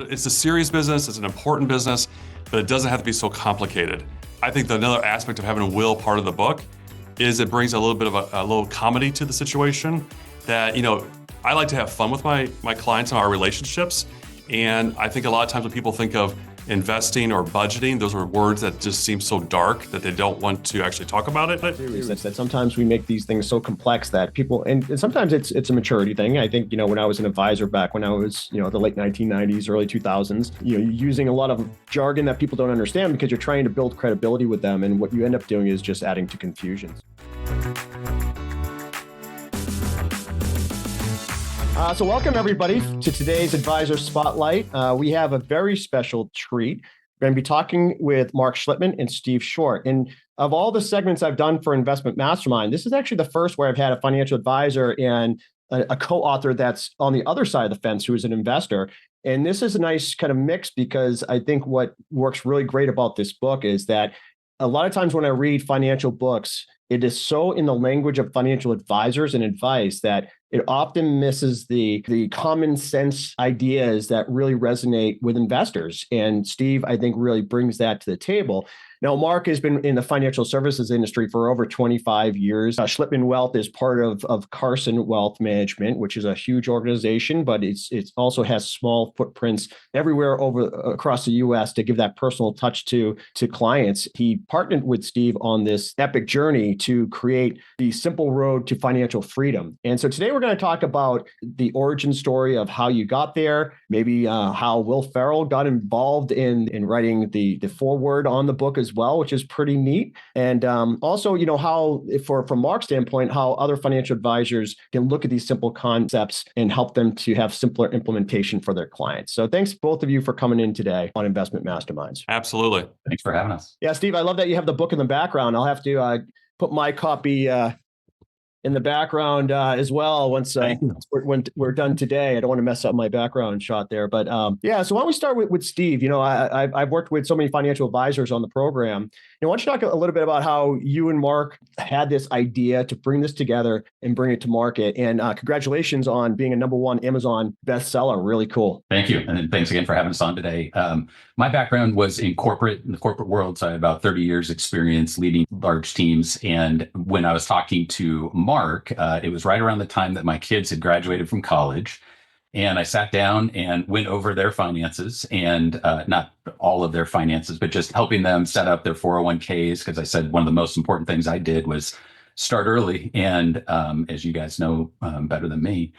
It's a serious business, it's an important business, but it doesn't have to be so complicated. I think that another aspect of having a will part of the book is it brings a little bit of a little comedy to the situation that, I like to have fun with my clients and our relationships. And I think a lot of times when people think of investing or budgeting, those are words that just seem so dark that they don't want to actually talk about it. That sometimes we make these things so complex that people, and sometimes it's a maturity thing. I think, when I was an advisor back when I was, the late 1990s, early 2000s, you're using a lot of jargon that people don't understand because you're trying to build credibility with them. And what you end up doing is just adding to confusion. So welcome everybody to today's Advisor Spotlight. We have a very special treat. We're going to be talking with Mark Schlipman and Steve Short. And of all the segments I've done for Investment Mastermind, this is actually the first where I've had a financial advisor and a co-author that's on the other side of the fence who is an investor. And this is a nice kind of mix because I think what works really great about this book is that a lot of times when I read financial books, it is so in the language of financial advisors and advice that it often misses the common sense ideas that really resonate with investors. And Steve, I think, really brings that to the table. Now, Mark has been in the financial services industry for over 25 years. Schlipman Wealth is part of Carson Wealth Management, which is a huge organization, but it also has small footprints everywhere across the U.S. to give that personal touch to clients. He partnered with Steve on this epic journey to create the simple road to financial freedom. And so today we're going to talk about the origin story of how you got there, maybe how Will Ferrell got involved in writing the foreword on the book as well, which is pretty neat. And also, how, from Mark's standpoint, how other financial advisors can look at these simple concepts and help them to have simpler implementation for their clients. So thanks both of you for coming in today on Investment Masterminds. Absolutely. Thanks for having us. Yeah, Steve, I love that you have the book in the background. I'll have to put my copy in the background as well once when we're done today. I don't want to mess up my background shot there, but so why don't we start with Steve? I've worked with so many financial advisors on the program. Why don't you talk a little bit about how you and Mark had this idea to bring this together and bring it to market? And congratulations on being a #1 Amazon bestseller. Really cool. Thank you. And thanks again for having us on today. My background was in the corporate world. So I had about 30 years experience leading large teams. And when I was talking to Mark, it was right around the time that my kids had graduated from college. And I sat down and went over their finances and not all of their finances, but just helping them set up their 401ks. Because I said one of the most important things I did was start early. And as you guys know better than me.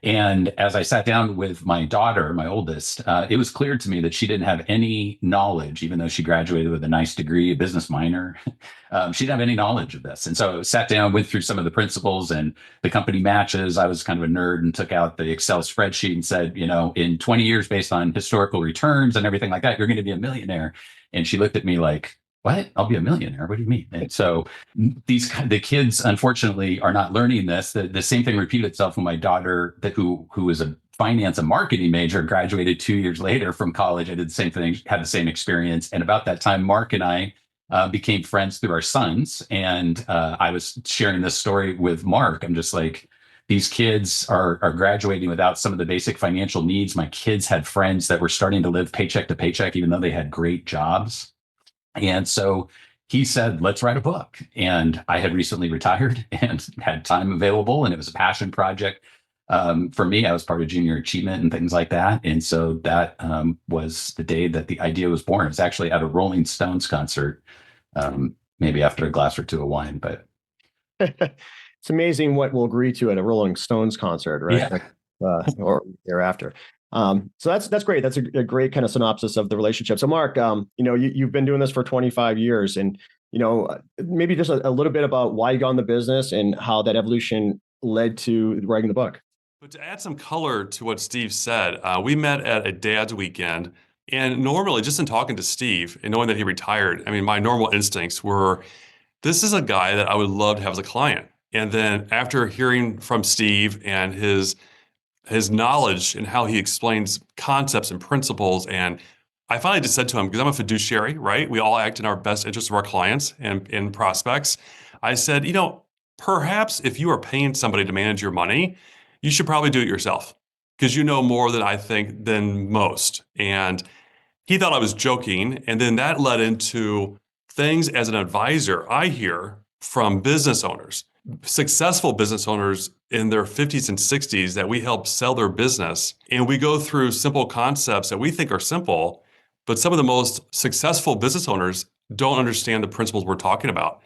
And as I sat down with my daughter, my oldest, it was clear to me that she didn't have any knowledge, even though she graduated with a nice degree, a business minor. She didn't have any knowledge of this. And so I sat down, went through some of the principles and the company matches. I was kind of a nerd and took out the Excel spreadsheet and said, in 20 years, based on historical returns and everything like that, you're going to be a millionaire. And she looked at me like, what? I'll be a millionaire. What do you mean? And so the kids, unfortunately, are not learning this. The same thing repeated itself when my daughter, who was a finance and marketing major, graduated 2 years later from college. I did the same thing, had the same experience. And about that time, Mark and I became friends through our sons. And I was sharing this story with Mark. I'm just like, these kids are graduating without some of the basic financial needs. My kids had friends that were starting to live paycheck to paycheck, even though they had great jobs. And so he said, let's write a book. And I had recently retired and had time available. And it was a passion project for me. I was part of junior achievement and things like that. And so that was the day that the idea was born. It was actually at a Rolling Stones concert, maybe after a glass or two of wine. But it's amazing what we'll agree to at a Rolling Stones concert, right? Yeah. Or thereafter. So that's great. That's a great kind of synopsis of the relationship. So Mark, you've been doing this for 25 years and, maybe just a little bit about why you got in the business and how that evolution led to writing the book. But to add some color to what Steve said, we met at a dad's weekend. And normally, just in talking to Steve and knowing that he retired, my normal instincts were, this is a guy that I would love to have as a client. And then after hearing from Steve and his knowledge and how he explains concepts and principles. And I finally just said to him, because I'm a fiduciary, right? We all act in our best interest of our clients and prospects. I said, perhaps if you are paying somebody to manage your money, you should probably do it yourself. because you know more than I think than most. And he thought I was joking. And then that led into things as an advisor I hear from business owners, successful business owners in their 50s and 60s that we help sell their business. And we go through simple concepts that we think are simple, but some of the most successful business owners don't understand the principles we're talking about.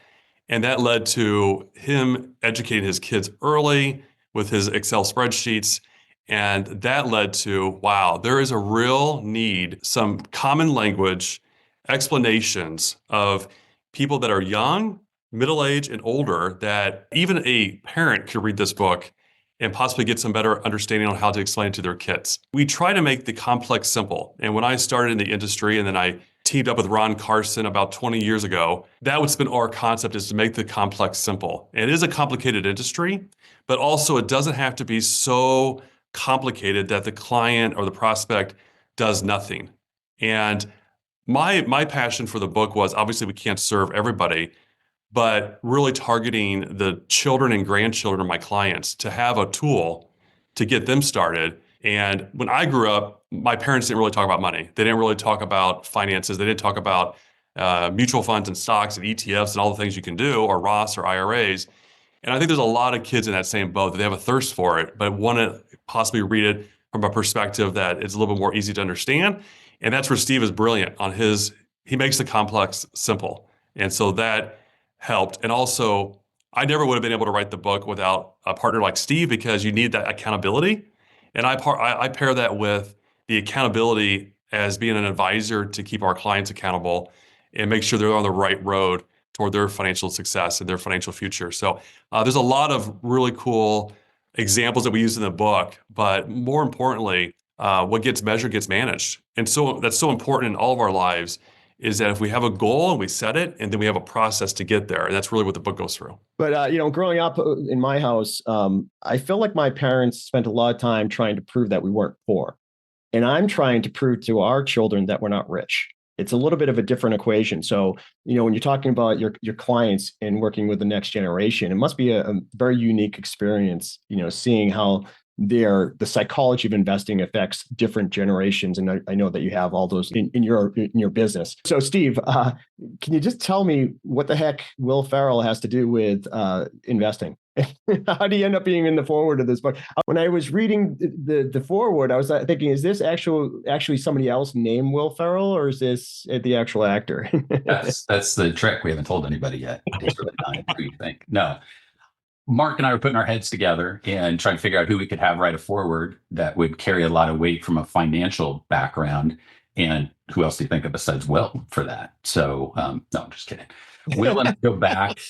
And that led to him educating his kids early with his Excel spreadsheets. And that led to, wow, there is a real need, some common language explanations of people that are young, middle-aged, and older, that even a parent could read this book and possibly get some better understanding on how to explain it to their kids. We try to make the complex simple. And when I started in the industry and then I teamed up with Ron Carson about 20 years ago, that was been our concept, is to make the complex simple. And it is a complicated industry, but also it doesn't have to be so complicated that the client or the prospect does nothing. And my passion for the book was, obviously we can't serve everybody, but really targeting the children and grandchildren of my clients to have a tool to get them started. And when I grew up, my parents didn't really talk about money. They didn't really talk about finances. They didn't talk about mutual funds and stocks and ETFs and all the things you can do, or Roths or IRAs. And I think there's a lot of kids in that same boat, that they have a thirst for it, but want to possibly read it from a perspective that is a little bit more easy to understand. And that's where Steve is brilliant on he makes the complex simple. And so that helped. And also, I never would have been able to write the book without a partner like Steve, because you need that accountability. And I pair that with the accountability as being an advisor to keep our clients accountable and make sure they're on the right road toward their financial success and their financial future. So there's a lot of really cool examples that we use in the book, but more importantly, what gets measured gets managed. And so that's so important in all of our lives, is that if we have a goal and we set it, and then we have a process to get there. And that's really what the book goes through. But, growing up in my house, I feel like my parents spent a lot of time trying to prove that we weren't poor. And I'm trying to prove to our children that we're not rich. It's a little bit of a different equation. So, when you're talking about your clients and working with the next generation, it must be a very unique experience, seeing how the psychology of investing affects different generations. And I know that you have all those in your business. So Steve, can you just tell me what the heck Will Ferrell has to do with investing? How do you end up being in the foreword of this book? When I was reading the foreword, I was thinking, is this actually somebody else named Will Ferrell, or is this the actual actor? That's the trick. We haven't told anybody yet. It's really not who you think. No. Mark and I were putting our heads together and trying to figure out who we could have write a foreword that would carry a lot of weight from a financial background. And who else do you think of besides Will for that? So, no, I'm just kidding. Will and I go back.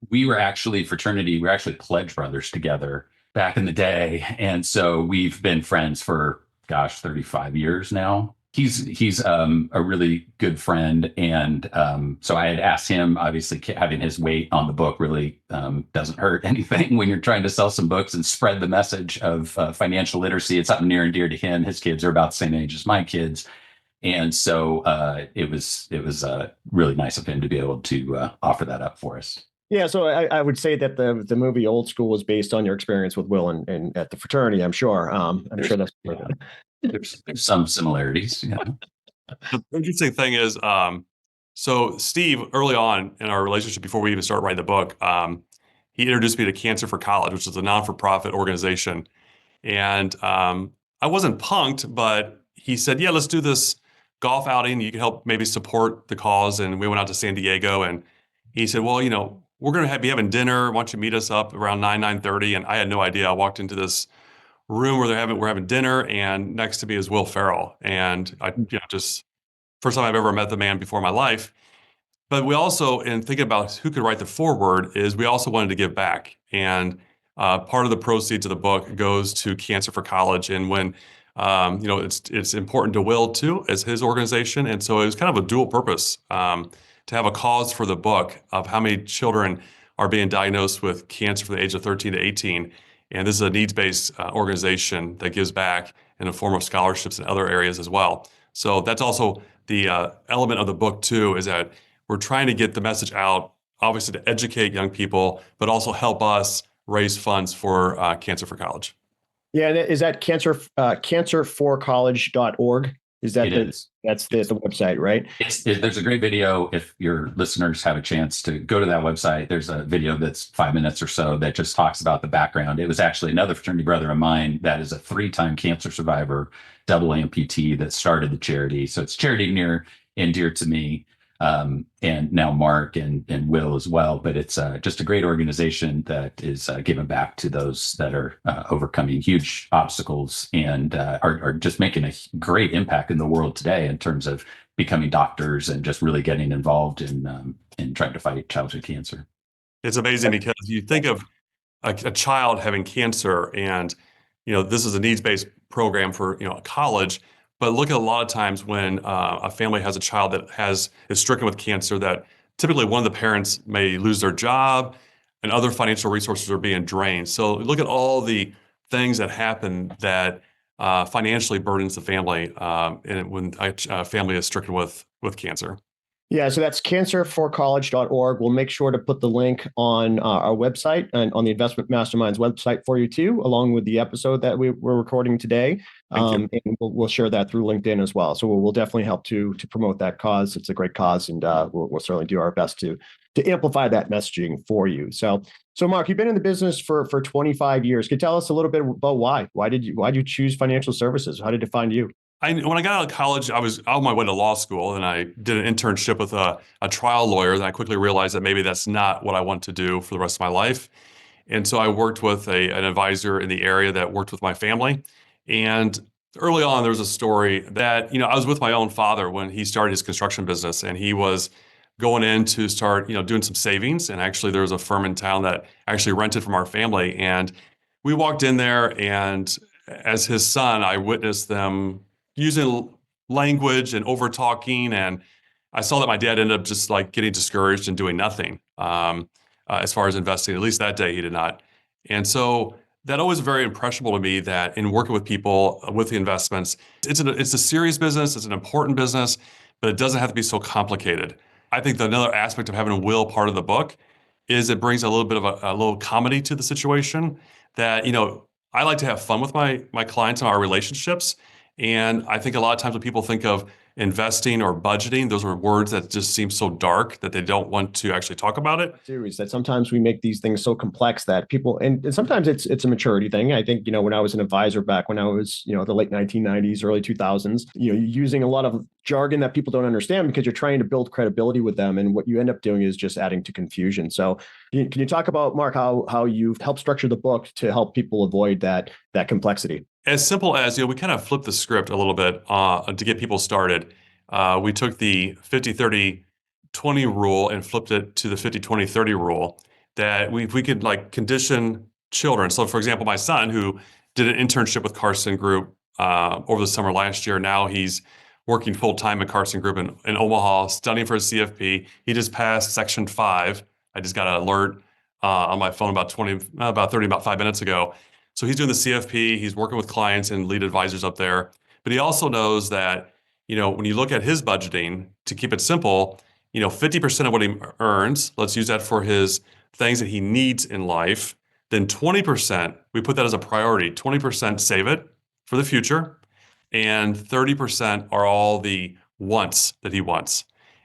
We were actually fraternity. We were actually pledge brothers together back in the day. And so we've been friends for, 35 years now. He's a really good friend, and so I had asked him. Obviously, having his weight on the book really doesn't hurt anything when you're trying to sell some books and spread the message of financial literacy. It's something near and dear to him. His kids are about the same age as my kids, and so it was really nice of him to be able to offer that up for us. Yeah, so I would say that the movie Old School was based on your experience with Will and at the fraternity. I'm sure. I'm sure that's. Yeah. There's some similarities. Yeah. The interesting thing is, so Steve, early on in our relationship, before we even started writing the book, he introduced me to Cancer for College, which is a non-for-profit organization. And I wasn't punked, but he said, yeah, let's do this golf outing. You can help maybe support the cause. And we went out to San Diego, and he said, well, we're going to be having dinner. Why don't you meet us up around 9:30? And I had no idea. I walked into this room where we're having dinner, and next to me is Will Ferrell. And I, just first time I've ever met the man before in my life. But we also, in thinking about who could write the foreword, is we also wanted to give back. And part of the proceeds of the book goes to Cancer for College. And when, it's important to Will too, as his organization. And so it was kind of a dual purpose to have a cause for the book of how many children are being diagnosed with cancer from the age of 13 to 18. And this is a needs-based organization that gives back in the form of scholarships in other areas as well. So that's also the element of the book too, is that we're trying to get the message out, obviously to educate young people, but also help us raise funds for Cancer for College. Yeah, and is that cancerforcollege.org? Is that It is. that's Yes. the website, right? There's a great video. If your listeners have a chance to go to that website, there's a video that's 5 minutes or so that just talks about the background. It was actually another fraternity brother of mine that is a three-time cancer survivor, double amputee, that started the charity. So it's charity near and dear to me. And now Mark and Will as well. But it's just a great organization that is giving back to those that are overcoming huge obstacles and are just making a great impact in the world today in terms of becoming doctors and just really getting involved in trying to fight childhood cancer. It's amazing because you think of a child having cancer and this is a needs-based program for college, but look at a lot of times when a family has a child that is stricken with cancer, that typically one of the parents may lose their job and other financial resources are being drained. So look at all the things that happen that financially burdens the family, and when a family is stricken with cancer. Yeah, so that's cancerforcollege.org. We'll make sure to put the link on our website and on the Investment Masterminds website for you too, along with the episode that we're recording today. Thank you. And we'll share that through LinkedIn as well. So we'll definitely help to promote that cause. It's a great cause, and we'll certainly do our best to amplify that messaging for you. So Mark, you've been in the business for 25 years. Could you tell us a little bit about why? Why did you choose financial services? How did it find you? When I got out of college, I was on my way to law school, and I did an internship with a trial lawyer. And I quickly realized that maybe that's not what I want to do for the rest of my life. And so I worked with an advisor in the area that worked with my family. And early on, there was a story that, I was with my own father when he started his construction business, and he was going in to start, doing some savings. And actually, there was a firm in town that actually rented from our family. And we walked in there, and as his son, I witnessed them using language and over talking, and I saw that my dad ended up just like getting discouraged and doing nothing as far as investing. At least that day he did not. And so that always very impressionable to me, that in working with people with the investments, it's a serious business, it's an important business, but it doesn't have to be so complicated. I think another aspect of having a will part of the book is it brings a little bit of a little comedy to the situation, that I like to have fun with my clients and our relationships. And I think a lot of times when people think of investing or budgeting, those are words that just seem so dark that they don't want to actually talk about it. Series that sometimes we make these things so complex that people, and sometimes it's a maturity thing. I think, when I was an advisor back when I was, the late 1990s, early 2000s, using a lot of jargon that people don't understand because you're trying to build credibility with them. And what you end up doing is just adding to confusion. So can you talk about, Mark, how you've helped structure the book to help people avoid that complexity? As simple as, we kind of flipped the script a little bit to get people started. We took the 50-30-20 rule and flipped it to the 50-20-30 rule, that we could like condition children. So for example, my son, who did an internship with Carson Group over the summer last year, now he's working full-time at Carson Group in Omaha, studying for his CFP. He just passed Section 5. I just got an alert on my phone about 5 minutes ago. So he's doing the CFP, he's working with clients and lead advisors up there. But he also knows that, when you look at his budgeting, to keep it simple, 50% of what he earns, let's use that for his things that he needs in life. Then 20%, we put that as a priority. 20% save it for the future. And 30% are all the wants that he wants.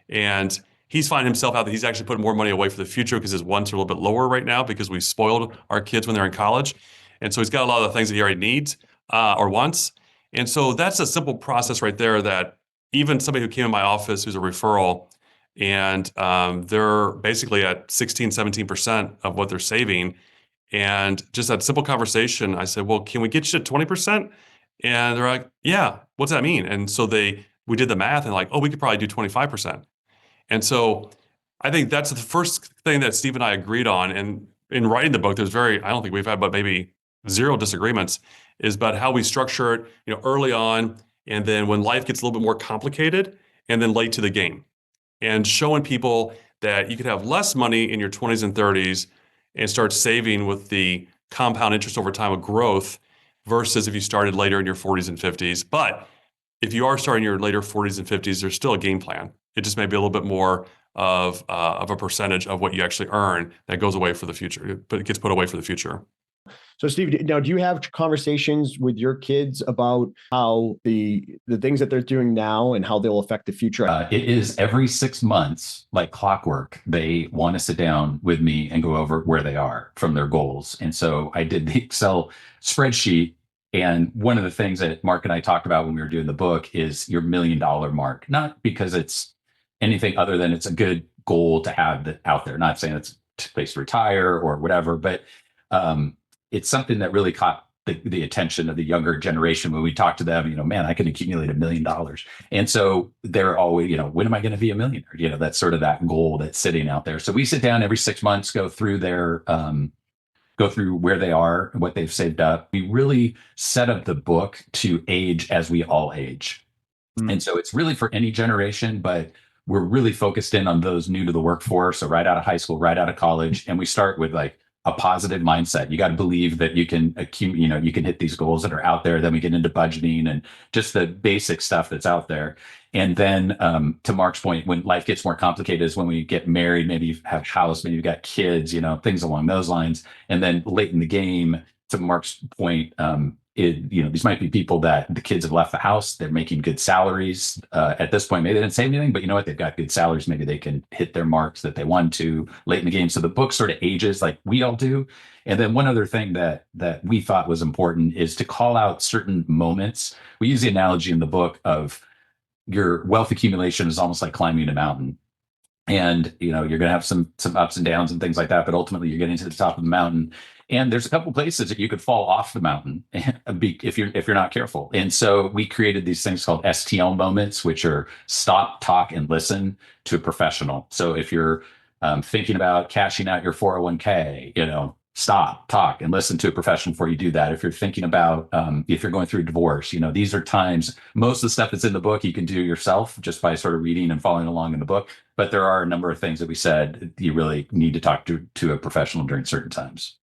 And he's finding himself out that he's actually putting more money away for the future because his wants are a little bit lower right now because we spoiled our kids when they're in college. And so he's got a lot of the things that he already needs or wants. And so that's a simple process right there, that even somebody who came in my office who's a referral, and they're basically at 16, 17% of what they're saving. And just that simple conversation, I said, well, can we get you to 20%? And they're like, yeah, what's that mean? And so we did the math and like, oh, we could probably do 25%. And so I think that's the first thing that Steve and I agreed on. And in writing the book, I don't think we've had but maybe zero disagreements, is about how we structure it, early on, and then when life gets a little bit more complicated, and then late to the game, and showing people that you could have less money in your 20s and 30s and start saving with the compound interest over time of growth, versus if you started later in your 40s and 50s. But if you are starting your later 40s and 50s, there's still a game plan. It just may be a little bit more of a percentage of what you actually earn that goes away for the future, but it gets put away for the future. So, Steve, now do you have conversations with your kids about how the things that they're doing now and how they'll affect the future? It is every 6 months, like clockwork. They want to sit down with me and go over where they are from their goals. And so I did the Excel spreadsheet. And one of the things that Mark and I talked about when we were doing the book is your $1 million mark, not because it's anything other than it's a good goal to have that out there. Not saying it's a place to retire or whatever, but it's something that really caught the attention of the younger generation when we talked to them. Man, I can accumulate $1 million. And so they're always, when am I going to be a millionaire? That's sort of that goal that's sitting out there. So we sit down every 6 months, go through go through where they are and what they've saved up. We really set up the book to age as we all age. And so it's really for any generation, but we're really focused in on those new to the workforce. So right out of high school, right out of college. And we start with like a positive mindset. You got to believe that you can accumulate, you can hit these goals that are out there. Then we get into budgeting and just the basic stuff that's out there. And then to Mark's point, when life gets more complicated is when we get married, maybe you have a house, maybe you've got kids, things along those lines. And then late in the game, to Mark's point, these might be people that the kids have left the house. They're making good salaries. At this point, maybe they didn't say anything, but you know what? They've got good salaries. Maybe they can hit their marks that they want to late in the game. So the book sort of ages like we all do. And then one other thing that we thought was important is to call out certain moments. We use the analogy in the book of your wealth accumulation is almost like climbing a mountain. And you're going to have some ups and downs and things like that, but ultimately you're getting to the top of the mountain. And there's a couple places that you could fall off the mountain if you're not careful. And so we created these things called STL moments, which are stop, talk, and listen to a professional. So if you're thinking about cashing out your 401k, stop, talk, and listen to a professional before you do that. If you're thinking about if you're going through a divorce, these are times. Most of the stuff that's in the book you can do yourself just by sort of reading and following along in the book. But there are a number of things that we said you really need to talk to a professional during certain times.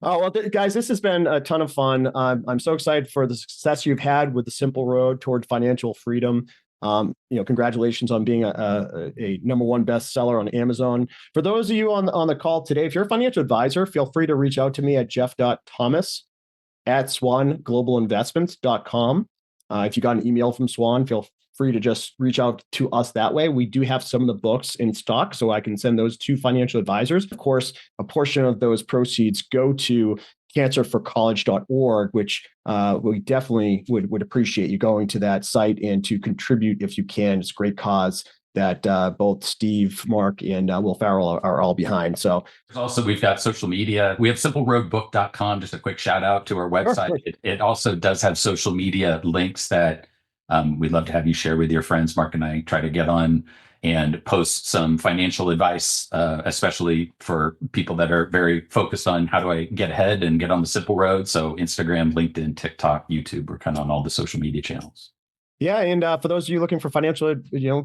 Oh, well, guys, this has been a ton of fun. I'm so excited for the success you've had with the Simple Road toward Financial Freedom. Congratulations on being a #1 bestseller on Amazon. For those of you on the call today, if you're a financial advisor, feel free to reach out to me at jeff.thomas@swanglobalinvestments.com. If you got an email from Swan, feel free to just reach out to us that way. We do have some of the books in stock, so I can send those to financial advisors. Of course, a portion of those proceeds go to cancerforcollege.org, which we definitely would appreciate you going to that site and to contribute if you can. It's a great cause that both Steve, Mark, and Will Farrell are all behind. So also, we've got social media. We have simpleroadbook.com. Just a quick shout out to our website. Sure. It also does have social media links that we'd love to have you share with your friends. Mark and I try to get on and post some financial advice, especially for people that are very focused on how do I get ahead and get on the simple road. So Instagram, LinkedIn, TikTok, YouTube, we're kind of on all the social media channels. Yeah, and for those of you looking for financial,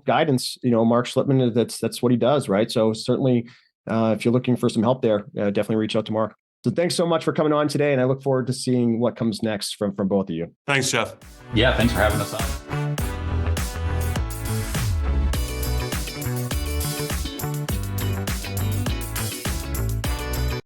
guidance, Mark Schlitman, that's what he does, right? So certainly, if you're looking for some help there, definitely reach out to Mark. So thanks so much for coming on today, and I look forward to seeing what comes next from both of you. Thanks, Jeff. Yeah, thanks for having us on.